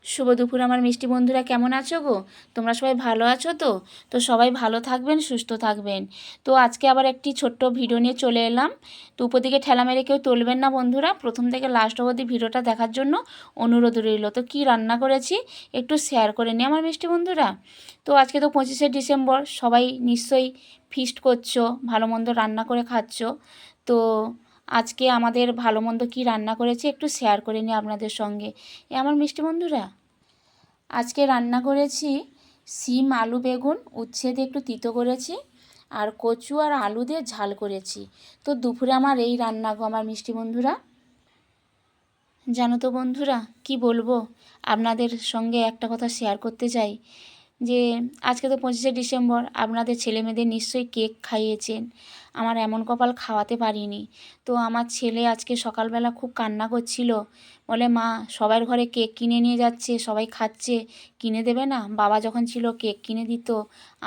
শুভ দুপুর আমার মিষ্টি বন্ধুরা, কেমন আছো গো? তোমরা সবাই ভালো আছো তো? তো সবাই ভালো থাকবেন, সুস্থ থাকবেন। তো আজকে আবার একটি ছোট্ট ভিডিও নিয়ে চলে এলাম। তো উপর দিকে ঠেলা মেরে কেউ তুলবেন না বন্ধুরা, প্রথম থেকে লাস্ট অবধি ভিডিওটা দেখার জন্য অনুরোধ রইল। তো কি রান্না করেছি একটু শেয়ার করে নিই আমার মিষ্টি বন্ধুরা। তো আজকে তো 25শে ডিসেম্বর, সবাই নিশ্চয়ই ফিস্ট করছো, ভালো মন্দ রান্না করে খাচ্ছো। তো আজকে আমাদের ভালো মন্দ কী রান্না করেছি একটু শেয়ার করে নিই আপনাদের সঙ্গে। আমার মিষ্টি বন্ধুরা, আজকে রান্না করেছি শিম আলু বেগুন উচ্ছে দিয়ে একটু তিতো করেছি, আর কচু আর আলু দিয়ে ঝাল করেছি। তো দুপুরে আমার এই রান্না গো আমার মিষ্টি বন্ধুরা। জানো তো বন্ধুরা, কি বলবো, আপনাদের সঙ্গে একটা কথা শেয়ার করতে চাই যে আজকে তো 25শে ডিসেম্বর, আপনাদের ছেলেমেয়েদের নিশ্চয়ই কেক খাইয়েছেন। আমার এমন কপাল খাওয়াতে পারিনি। তো আমার ছেলে আজকে সকালবেলা খুব কান্না করছিল, বলে মা সবার ঘরে কেক কিনে নিয়ে যাচ্ছে, সবাই খাচ্ছে, কিনে দেবে না? বাবা যখন ছিল কেক কিনে দিত,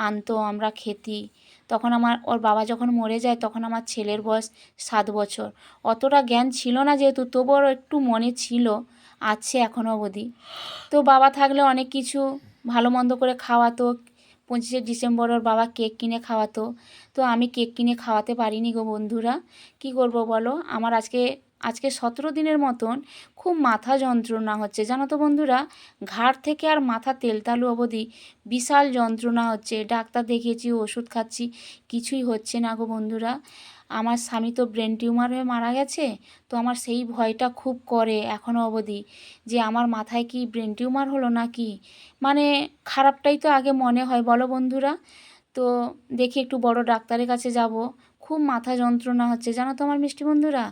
আনতো, আমরা খেতি। তখন ওর বাবা যখন মরে যায় তখন আমার ছেলের বয়স 7 বছর। অতটা জ্ঞান ছিল না যেহেতু, তবুও একটু মনে ছিল, আছে এখনও অবধি। তো বাবা থাকলে অনেক কিছু ভালো মন্দ করে খাওয়াতো। 25শে ডিসেম্বর ওর বাবা কেক কিনে খাওয়াতো। তো আমি কেক কিনে খাওয়াতে পারিনি গো বন্ধুরা। কি করব বলো, আমার আজকে আজকে 17 দিনের মতন খুব মাথা যন্ত্রণা হচ্ছে, জানো তো বন্ধুরা। ঘাড় থেকে আর মাথা তেলতালু অবধি বিশাল যন্ত্রণা হচ্ছে। ডাক্তার দেখিয়েছি, ওষুধ খাচ্ছি, কিছুই হচ্ছে না গো বন্ধুরা। আমার স্বামী তো ব্রেন টিউমার হয়ে মারা গেছে। তো আমার সেই ভয়টা খুব করে এখনও অবধি, যে আমার মাথায় কি ব্রেন টিউমার হলো নাকি। মানে খারাপটাই তো আগে মনে হয়, বলো বন্ধুরা। তো দেখি একটু বড় ডাক্তারের কাছে যাব। খুব মাথা যন্ত্রণা হচ্ছে, জানো তো আমার মিষ্টি বন্ধুরা।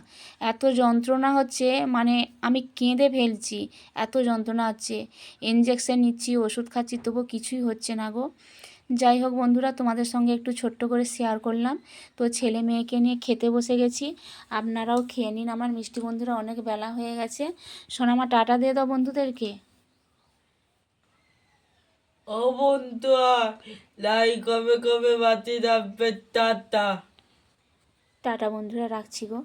এত যন্ত্রণা হচ্ছে, মানে আমি কেঁদে ফেলছি, এত যন্ত্রণা হচ্ছে। ইঞ্জেকশন নিচ্ছি, ওষুধ খাচ্ছি, তবু কিছুই হচ্ছে না গো। যাই হোক বন্ধুরা, তোমাদের সঙ্গে একটু ছোট্ট করে শেয়ার করলাম। তো ছেলে মেয়েকে নিয়ে খেতে বসে গেছি, আপনারাও খেয়ে নিন আমার মিষ্টি বন্ধুরা, অনেক বেলা হয়ে গেছে। সোনামা টাটা দিয়ে দাও বন্ধুদেরকে। ও বন্ধুয়া, লাই কবে কবে বাতি যাবে, টাটা। টাটা বন্ধুরা, রাখছি গো।